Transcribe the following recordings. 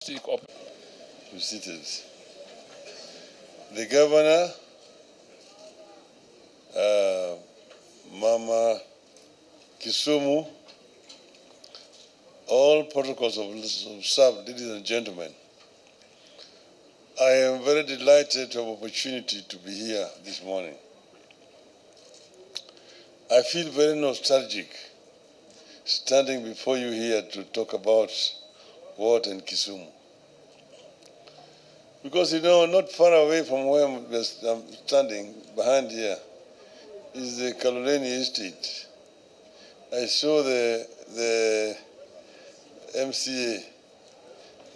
stick up. Be seated. The governor, Mama Kisumu, all protocols observed, ladies and gentlemen. I am very delighted to have opportunity to be here this morning. I feel very nostalgic standing before you here to talk about what in Kisumu. Because, you know, not far away from where I'm standing, behind here, is the Kalonzo estate. I saw the MCA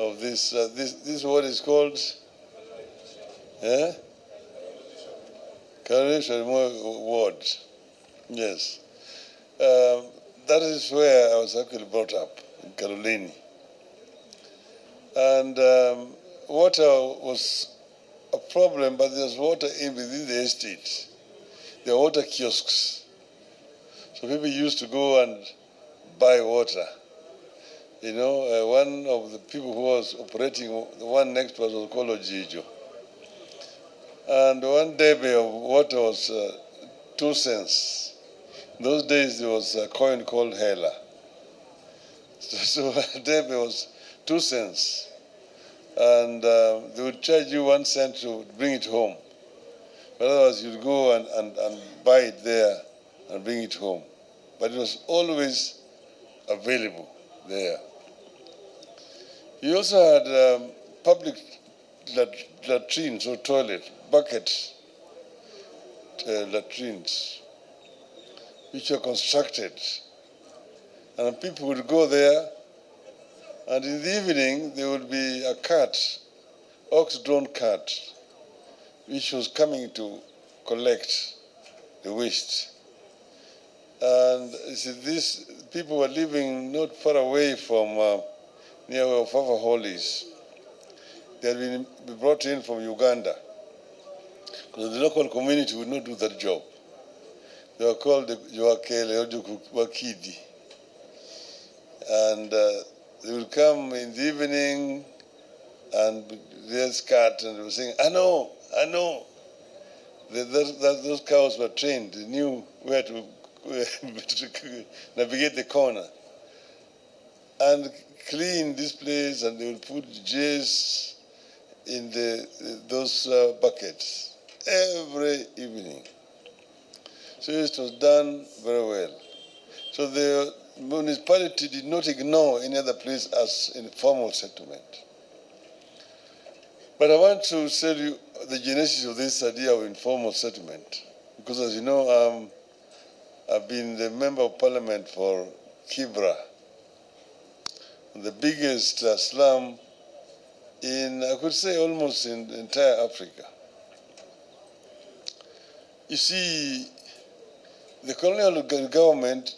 of this what is called? Kalonzo ward. Yes. That is where I was actually brought up, in Kalonzo. And water was a problem, but there's water within the estate. There are water kiosks. So people used to go and buy water. You know, one of the people who was operating, the one next to us was called Ojijo. And one debe of water was 2 cents. In those days, there was a coin called hela. So a debe was 2 cents. And they would charge you 1 cent to bring it home. But otherwise, you'd go and buy it there and bring it home. But it was always available there. You also had public latrines or toilet, bucket latrines, which were constructed. And people would go there, and in the evening, there would be a cart, ox-drawn cart, which was coming to collect the waste. And you see, these people were living not far away from near where Fafa Hall is. They had been brought in from Uganda, because the local community would not do that job. They were called the Joakele Wakidi. And they would come in the evening and their skirt, and they were saying, I know. Those cows were trained. They knew where to navigate the corner and clean this place, and they would put jays in those buckets every evening. So it was done very well. So the municipality did not ignore any other place as informal settlement. But I want to tell you the genesis of this idea of informal settlement, because as you know, I've been the member of parliament for Kibra, the biggest slum in, I could say, almost in the entire Africa. You see, the colonial government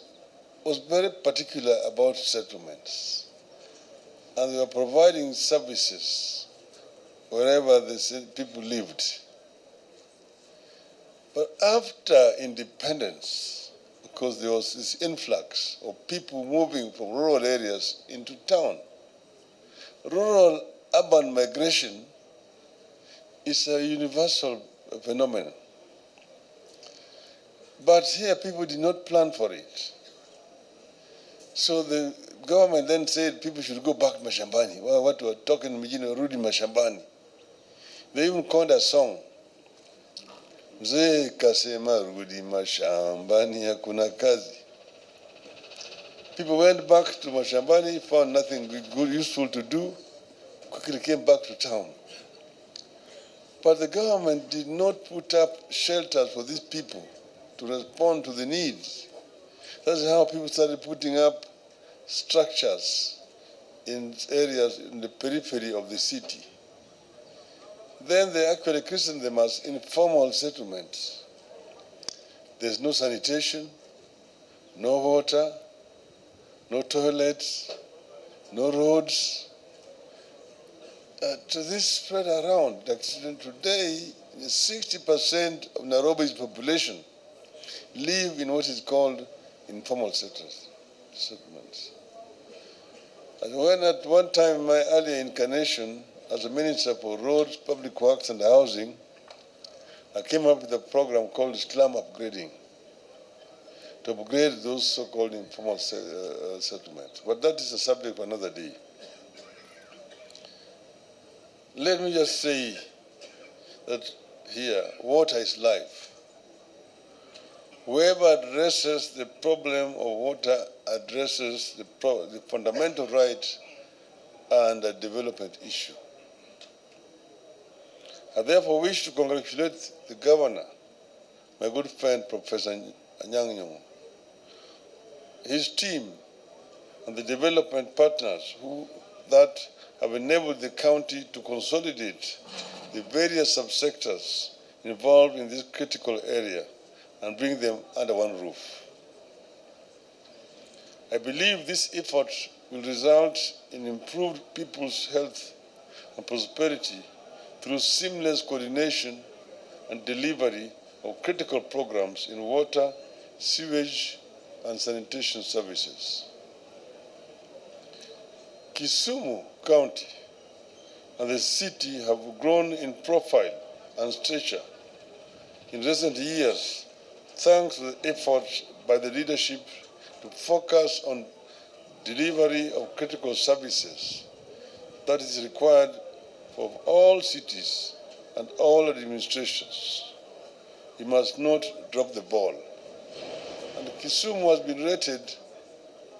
was very particular about settlements, and they were providing services wherever the people lived. But after independence, because there was this influx of people moving from rural areas into town, rural-urban migration is a universal phenomenon. But here, people did not plan for it. So the government then said people should go back to mashambani. Well, what we were talking, Rudi mashambani. They even coined a song. Mzee kasema rudi mashambani hakuna kazi. People went back to mashambani, found nothing good, useful to do, quickly came back to town. But the government did not put up shelters for these people to respond to the needs. That's how people started putting up structures in areas in the periphery of the city. Then they actually christened them as informal settlements. There's no sanitation, no water, no toilets, no roads. So this spread around. Like today, 60% of Nairobi's population live in what is called informal settlements. And when at one time in my earlier incarnation as a Minister for Roads, Public Works and Housing, I came up with a program called slum upgrading to upgrade those so-called informal settlements. But that is a subject for another day. Let me just say that here, water is life. Whoever addresses the problem of water addresses the fundamental right and the development issue. I therefore wish to congratulate the governor, my good friend Professor Anyang' Nyong'o, his team, and the development partners that have enabled the county to consolidate the various subsectors involved in this critical area and bring them under one roof. I believe this effort will result in improved people's health and prosperity through seamless coordination and delivery of critical programs in water, sewage, and sanitation services. Kisumu County and the city have grown in profile and stature in recent years thanks to the efforts by the leadership to focus on delivery of critical services that is required of all cities and all administrations. We must not drop the ball. And Kisumu has been rated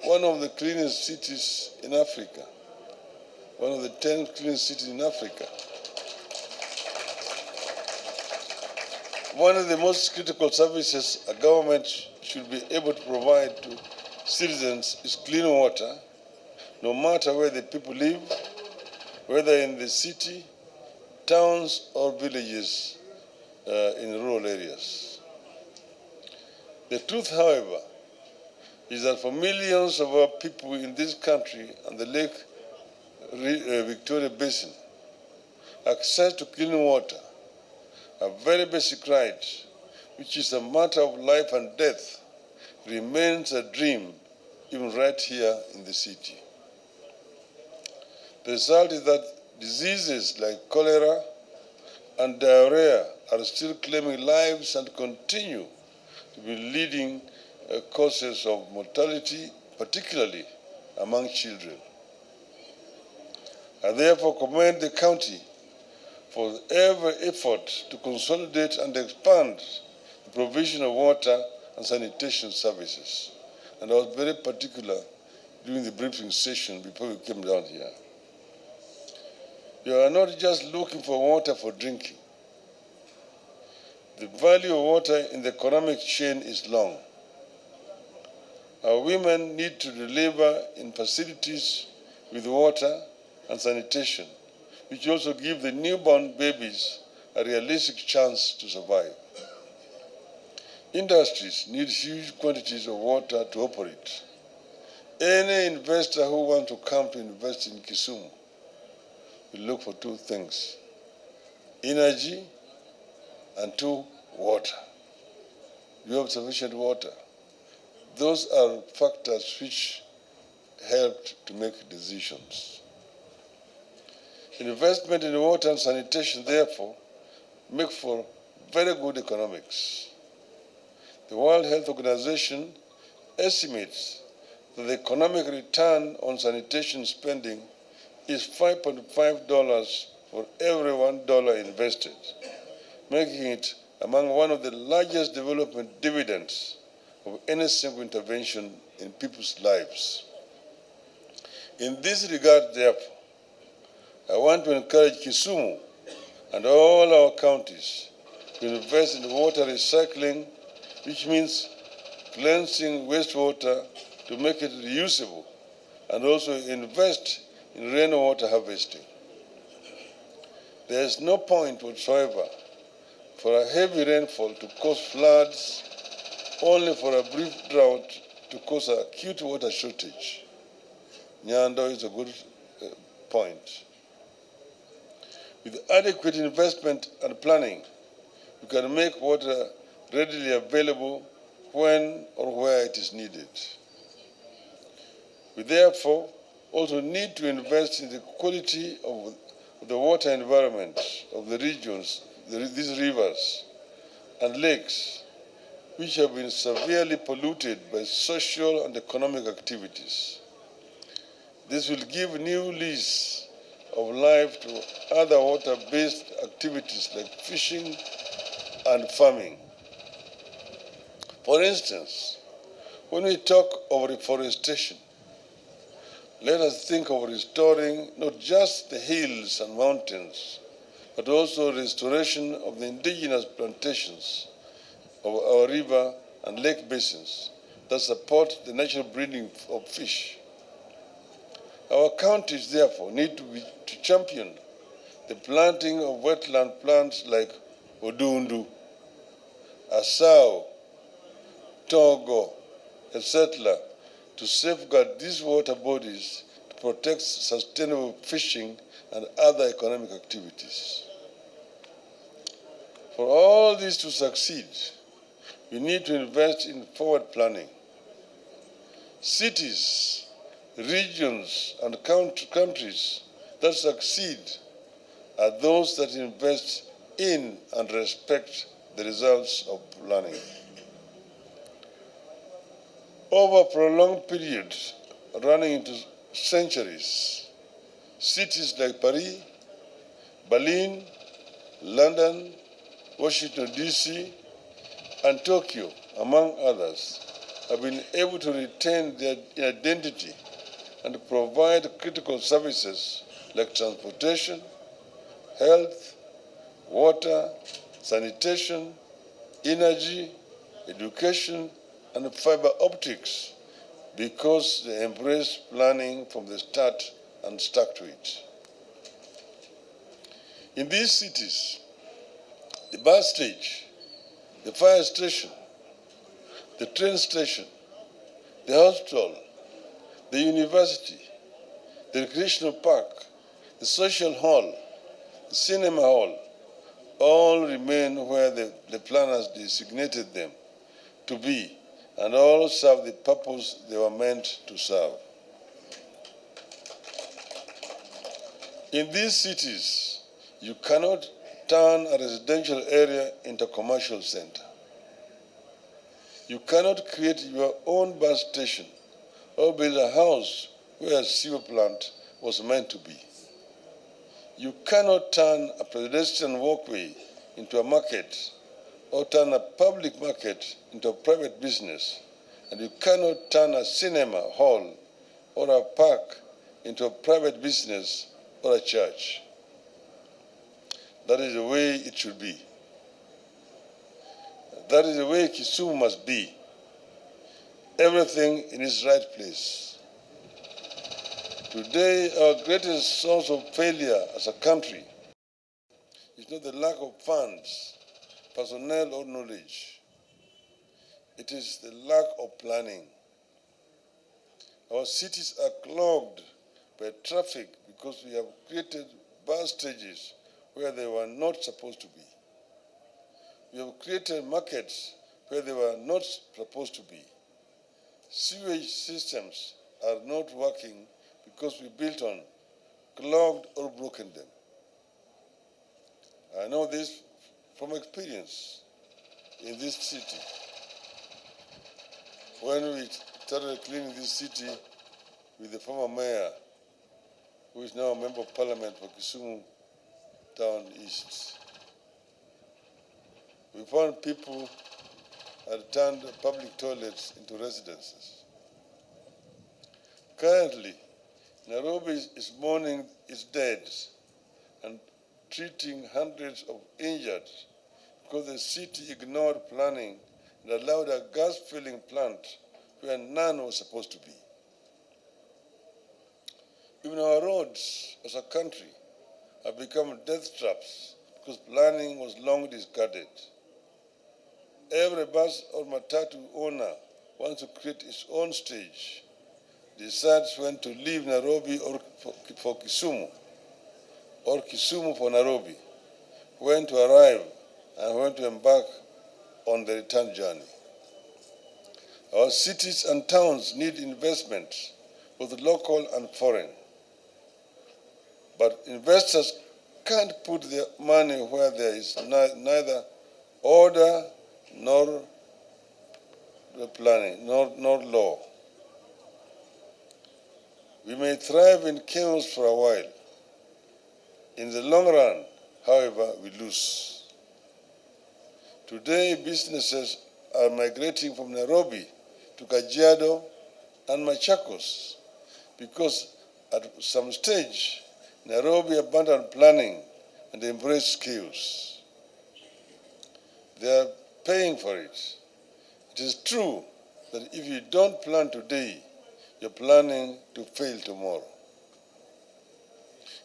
one of the cleanest cities in Africa, one of the 10 cleanest cities in Africa. One of the most critical services a government should be able to provide to citizens is clean water, no matter where the people live, whether in the city, towns, or villages in rural areas. The truth, however, is that for millions of our people in this country and the Lake Victoria Basin, access to clean water, a very basic right, which is a matter of life and death, remains a dream even right here in the city. The result is that diseases like cholera and diarrhea are still claiming lives and continue to be leading causes of mortality, particularly among children. I therefore commend the county for every effort to consolidate and expand the provision of water and sanitation services. And I was very particular during the briefing session before we came down here. You are not just looking for water for drinking. The value of water in the economic chain is long. Our women need to deliver in facilities with water and sanitation, which also give the newborn babies a realistic chance to survive. Industries need huge quantities of water to operate. Any investor who wants to come to invest in Kisumu will look for two things: energy and two, water. You have sufficient water. Those are factors which helped to make decisions. Investment in water and sanitation, therefore, make for very good economics. The World Health Organization estimates that the economic return on sanitation spending is $5.5 for every $1 invested, making it among one of the largest development dividends of any single intervention in people's lives. In this regard, therefore, I want to encourage Kisumu and all our counties to invest in water recycling, which means cleansing wastewater to make it reusable, and also invest in rainwater harvesting. There is no point whatsoever for a heavy rainfall to cause floods, only for a brief drought to cause an acute water shortage. Nyando is a good point. With adequate investment and planning, you can make water readily available when or where it is needed. We therefore also need to invest in the quality of the water environment of the regions, these rivers and lakes, which have been severely polluted by social and economic activities. This will give new lease of life to other water-based activities like fishing and farming. For instance, when we talk of reforestation, let us think of restoring not just the hills and mountains, but also restoration of the indigenous plantations of our river and lake basins that support the natural breeding of fish. Our counties, therefore, need to champion the planting of wetland plants like Odundu, Asao, Togo, etc., to safeguard these water bodies to protect sustainable fishing and other economic activities. For all this to succeed, we need to invest in forward planning. Cities, regions, and countries that succeed are those that invest in and respect the results of planning. Over a prolonged period running into centuries, cities like Paris, Berlin, London, Washington, D.C., and Tokyo, among others, have been able to retain their identity and provide critical services like transportation, health, water, sanitation, energy, education, and fiber optics because they embrace planning from the start and stuck to it. In these cities, the bus stage, the fire station, the train station, the hospital, the university, the recreational park, the social hall, the cinema hall, all remain where the planners designated them to be, and all serve the purpose they were meant to serve. In these cities, you cannot turn a residential area into a commercial center. You cannot create your own bus station or build a house where a sewer plant was meant to be. You cannot turn a pedestrian walkway into a market or turn a public market into a private business, and you cannot turn a cinema hall or a park into a private business or a church. That is the way it should be. That is the way Kisumu must be. Everything in its right place. Today, our greatest source of failure as a country is not the lack of funds, personnel, or knowledge. It is the lack of planning. Our cities are clogged by traffic because we have created bus stages where they were not supposed to be. We have created markets where they were not supposed to be. Sewage systems are not working because we built on, clogged, or broken them. I know this from experience in this city. When we started cleaning this city with the former mayor, who is now a member of parliament for Kisumu Town East, we found people had turned public toilets into residences. Currently, Nairobi is mourning its dead and treating hundreds of injured because the city ignored planning and allowed a gas filling plant where none was supposed to be. Even our roads as a country have become death traps because planning was long discarded. Every bus or matatu owner wants to create its own stage, decides when to leave Nairobi or for Kisumu, or Kisumu for Nairobi, when to arrive and when to embark on the return journey. Our cities and towns need investment both local and foreign. But investors can't put their money where there is neither order nor planning, nor law. We may thrive in chaos for a while. In the long run, however, we lose. Today, businesses are migrating from Nairobi to Kajiado and Machakos because at some stage, Nairobi abandoned planning and embraced chaos. They are paying for it. It is true that if you don't plan today, you're planning to fail tomorrow.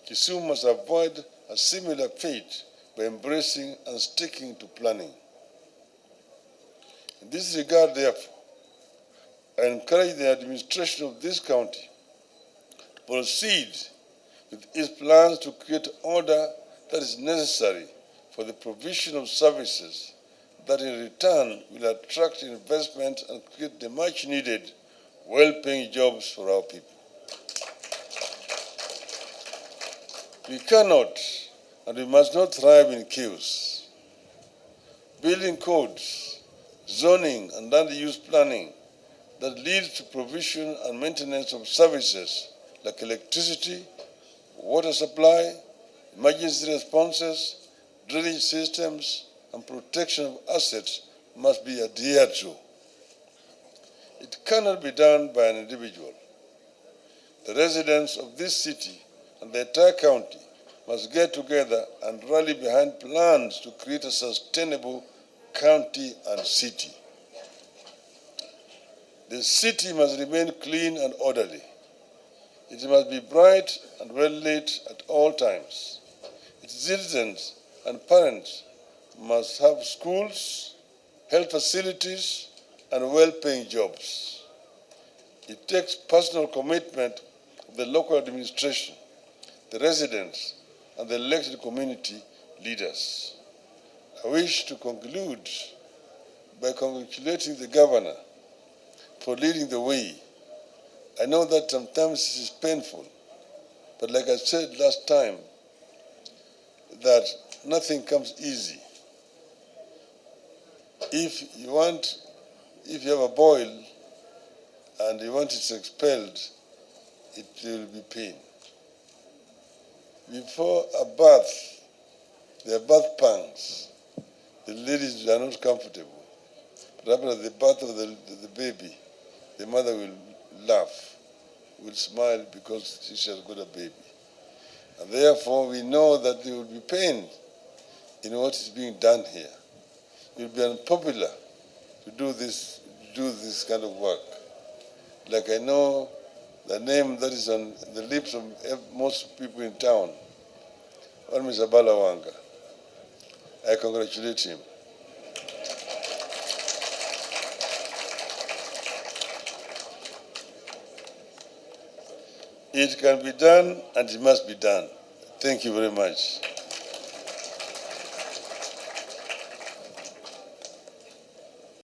Kisii must avoid a similar fate by embracing and sticking to planning. In this regard, therefore, I encourage the administration of this county to proceed with its plans to create order that is necessary for the provision of services that in return will attract investment and create the much needed, well-paying jobs for our people. We cannot and we must not thrive in chaos. Building codes, zoning and land use planning that leads to provision and maintenance of services like electricity, water supply, emergency responses, drainage systems, and protection of assets must be adhered to. It cannot be done by an individual. The residents of this city and the entire county must get together and rally behind plans to create a sustainable county and city. The city must remain clean and orderly. It must be bright and well lit at all times. Its citizens and parents must have schools, health facilities, and well-paying jobs. It takes personal commitment of the local administration, the residents, and the elected community leaders. I wish to conclude by congratulating the governor for leading the way. I know that sometimes it is painful, but like I said last time, that nothing comes easy. If you have a boil and you want it expelled, it will be pain. Before a bath, there are bath pangs. The ladies are not comfortable. But after the birth of the baby, the mother will laugh, will smile because she has got a baby. And therefore, we know that there will be pain in what is being done here. It will be unpopular to do this kind of work. Like I know the name that is on the lips of most people in town, one Mr. Balawanga. I congratulate him. It can be done and it must be done. Thank you very much.